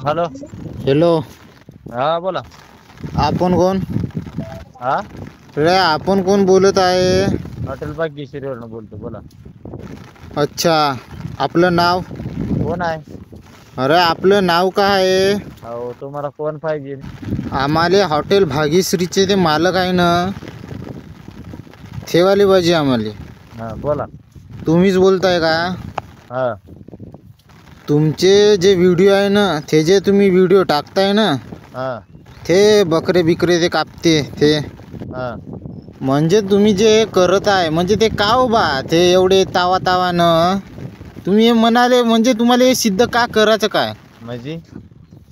Hello. Hello. हा बोला. आपण कोण? हा रे आपण कोण बोलत आहे? हॉटेल भाग्यश्रीवरून बोलतो, बोला. अच्छा, आपलं नाव? कोण आहे? अरे आपलं नाव काय आहे? अहो तुम्हाला कोण पाहिजे? आम्हाला हॉटेल भाग्यश्रीचे ते मालक आहे ना, ते वाले पाहिजे आम्हाला. हा बोला. तुम्हीच बोलताय का? हा. तुमचे जे व्हिडिओ आहे ना, ते जे तुम्ही व्हिडिओ टाकताय ना, हा. ते बकरे बिकरे ते कापते ते, हा. म्हणजे तुम्ही जे करत आहे म्हणजे ते का हो बा ते एवढे तावानं तुम्ही हे म्हणाले, म्हणजे तुम्हाला हे सिद्ध का करायचं काय?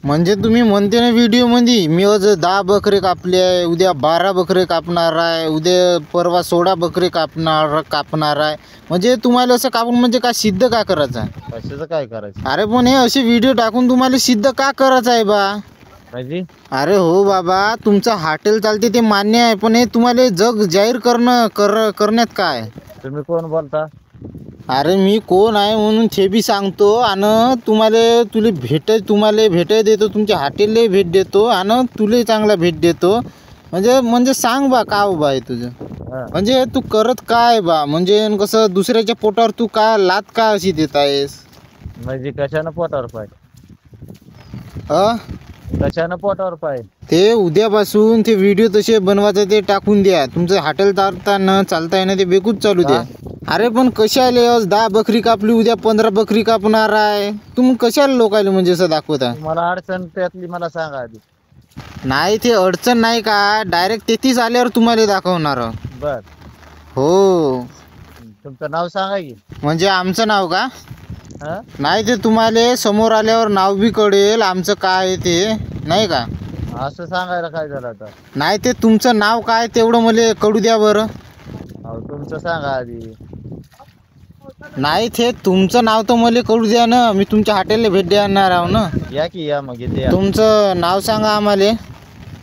म्हणजे तुम्ही म्हणते ना व्हिडिओमध्ये, मी आज 10 बकरे कापले आहे, उद्या 12 बकरे कापणार आहे, उद्या परवा 16 बकरे कापणार आहे. म्हणजे तुम्हाला असं कापून म्हणजे काय सिद्ध का करायचं आहे? कशाचं काय करायचं? अरे पण हे असे व्हिडिओ टाकून तुम्हाला सिद्ध का करायचं आहे बा? अरे हो बाबा, तुमचं हॉटेल चालते ते मान्य आहे, पण हे तुम्हाला जग जाहीर करण्यात काय? तुम्ही कोण बोलता? अरे मी कोण आहे म्हणून ते बी सांगतो, आणि तुम्हाला भेट देतो, तुमच्या हॉटेलला भेट देतो, आणि तुला चांगला भेट देतो. म्हणजे सांग बा का बा आहे तुझं? म्हणजे तू करत काय बा? म्हणजे कसं दुसऱ्याच्या पोटावर तू का लात का अशी देत आहेस? म्हणजे कशानं पोटावर पाय? अ कशानं पोटावर पाय? ते उद्यापासून ते व्हिडिओ तसे बनवायचे ते टाकून द्या. तुमचं हॉटेल चालताय ना, ते बेकूच चालू द्या. अरे पण कशाले आज 10 बकरी कापली, उद्या 15 बकरी कापणार आहे, तुम्ही कशाला लोकायला म्हणजे असं दाखवता? मला अडचण त्यातली मला सांगा आधी. नाही ते अडचण नाही का, डायरेक्ट तेथीच आल्यावर तुम्हाला दाखवणार. बर. हो. तुमचं नाव सांगा की. म्हणजे आमचं नाव का? नाही, ते तुम्हाला समोर आल्यावर नाव बी कळेल आमचं काय ते, नाही का? असं सांगायला काय झालं आता? नाही, ते तुमचं नाव काय तेवढं मला कळू द्या बरं. तुमचं सांगा आधी. नाही, ते तुमचं नाव तर मला कळू द्या ना, मी तुमच्या हॉटेलला भेट देणार आहो ना. या की या, मग इथे या. तुमचं नाव सांगा आम्हाला.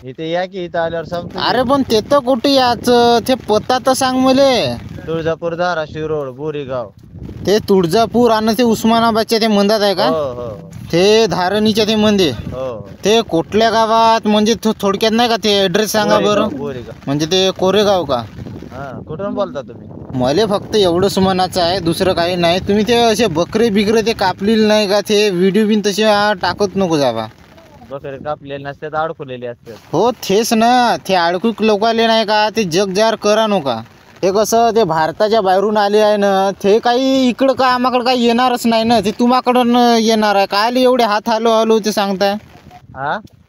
इथे या की, इथं आल्यावर सांगतो. अरे पण ते तर कुठे याचं, ते पत्ता तर सांग मला. तुळजापूर धाराशिव रोड बोरीगाव. ते तुळजापूर आणि ते उस्मानाबादच्या ते मंदात आहे का? हो. ते धारणीच्या ते मंदिर, ते कुठल्या गावात? म्हणजे थोडक्यात नाही का, ते ऍड्रेस सांगा बरं. म्हणजे ते कोरेगाव का? कुठून बोलता तुम्ही? मला फक्त एवढंच म्हणायचं आहे, दुसरं काही नाही. तुम्ही ते असे बकरे बिकरे ते कापलेले नाही का, ते व्हिडिओ बिन तसे टाकत नको जावा. बकरे कापलेले नसतात, अडकवलेले असतात. हो तेच ना, ते अडकूक लोकाले नाही का, ते जग जाहीर करा नका. हे कसं ते भारताच्या बाहेरून आले आहे ना, ते काही इकडं का आम्हाकडं काही येणारच नाही ना, ते तुम्हाकडून येणार आहे. काय एवढे हात हलू ते सांगताय?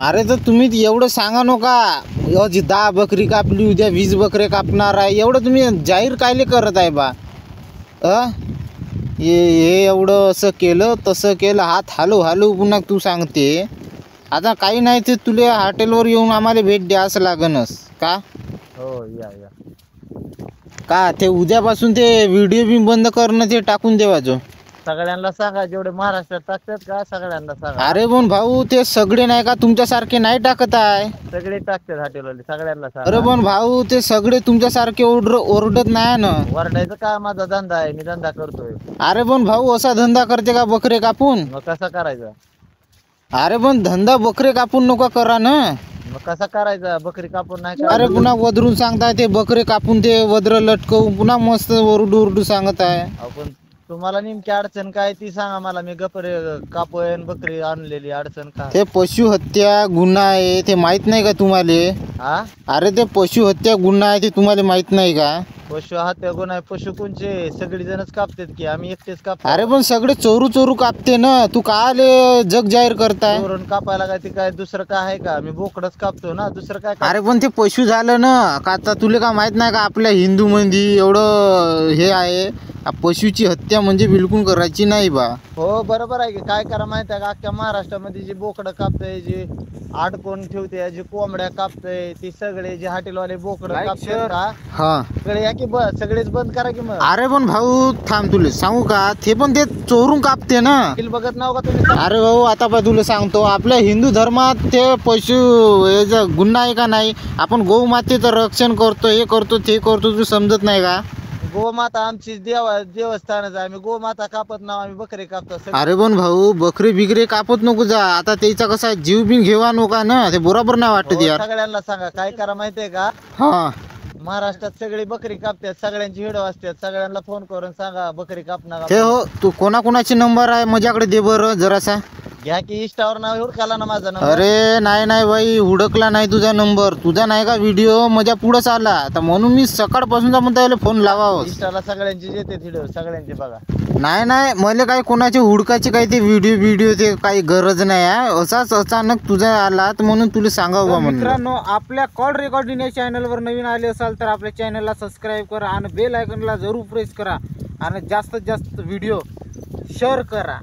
अरे तर तुम्ही एवढं सांगा नका, आज 10 बकरी कापली, उद्या 20 बकरे कापणार आहे, एवढं तुम्ही जाहीर कायले करत आहे बा? हे एवढं असं केलं तसं केलं, हात हलू पुन्हा तू सांगते. आता काही नाही, ते तुला हॉटेलवर येऊन आम्हाला भेट द्यास लागनच का? हो या. का ते उद्यापासून ते व्हिडिओ बी बंद करणं, ते टाकून देवायचं. सगळ्यांना सांगा, जेवढे महाराष्ट्रात टाकतात का सगळ्यांना सांगा. अरे पण भाऊ, ते सगळे नाही का तुमच्यासारखे नाही टाकत आहे. सगळे टाकतात हॉटेलवाले, सगळ्यांना सांगा. अरे पण भाऊ, ते सगळे तुमच्यासारखे ओरडत नाही ना. ओरडायचं का? माझा धंदा आहे, मी धंदा करतोय. अरे पण भाऊ, असा धंदा करते का बकरे कापून? मग कसा करायचा? अरे पण धंदा बकरे कापून नका करा ना. मग कसा करायचा? बकरी कापून नाही. अरे पुन्हा वदरून सांगताय, ते बकरे कापून ते वद्र लटकवून पुन्हा मस्त ओरडू सांगत आहे. आपण तुम्हाला नेमकी अडचण काय ती सांगा मला, मी बकरी कापून बकरी आणलेली अडचण काय? ते पशु हत्या गुन्हा आहे, ते माहित नाही का तुम्हाला? अरे ते पशु हत्या गुन्हा आहे, ते तुम्हाला माहित नाही का? पशु हत्या गुन्हा आहे. पशु कोणचे? सगळी जणच कापतात की, आम्ही एकटेच कापतो? अरे पण सगळे चोरू कापते ना, तू काले जग जाहीर करताय? चोरून कापायला काय ते काय दुसरं काय आहे का? मी बोकडच कापतो ना, दुसरं काय? अरे पण ते पशु झालं ना का? आता तुला का माहित नाही का, आपल्या हिंदू मध्ये एवढं हे आहे, पशुची हत्या म्हणजे बिलकुल करायची नाही बा. हो बरोबर आहे की. काय करा माहिती आहे का, अख्ख्या महाराष्ट्रामध्ये जे बोकडं कापतय, जे अडकून ठेवते, जे कोंबड्या कापतय, ती सगळे जे हॉटेलवाले बोकडं कापतात का, सगळे या की सगळेच बंद करा की मग. अरे पण भाऊ थांब, तुला सांगू का, ते पण ते चोरून कापते ना. बघत नाव का तुम्ही? अरे भाऊ, आता पण तुला सांगतो, आपल्या हिंदू धर्मात ते पशु गुन्हा आहे का नाही? आपण गौ मातेचं रक्षण करतो, हे करतो ते करतो, तू समजत नाही का? गोमाता आमची देवस्थानच आहे. आम्ही गोमाता कापत नाव, आम्ही बकरी कापतो. अरे पण भाऊ बकरी बिगरे कापत नको जा. आता त्याचा कसा जीव बिन घेवा नका ना, ते बरोबर नाही वाटत यार. सगळ्यांना सांगा काय करा माहितीये का, हा महाराष्ट्रात सगळी बकरी कापतात, सगळ्यांची व्हिडिओ असतात, सगळ्यांना फोन करून सांगा बकरी कापणार. ते हो, तू कोणाकोणाचे नंबर आहे माझ्याकडे दे बरं जरासा. घ्या की इंस्टावर नाव हुडकाला ना माझा नंबर. अरे नाही बाई, हुडकला नाही तुझा नंबर. तुझा नाही का व्हिडिओ माझ्या पुढंच आला, तर म्हणून मी सकाळपासून म्हणता यायला फोन लावावं. इंस्टाला सगळ्यांची येते व्हिडिओ, सगळ्यांचे बघा. नाही मला काय कोणाचे हुडकाचे काही ते व्हिडिओ ते काही गरज नाही आहे. असाच अचानक तुझा आला तर म्हणून तुला सांगावं बा म्हणून. मित्रांनो, आपल्या कॉल रेकॉर्डिंग या चॅनलवर नवीन आले असाल तर आपल्या चॅनलला सबस्क्राईब करा आणि बेल आयकॉनला जरूर प्रेस करा आणि जास्तीत जास्त व्हिडिओ शेअर करा.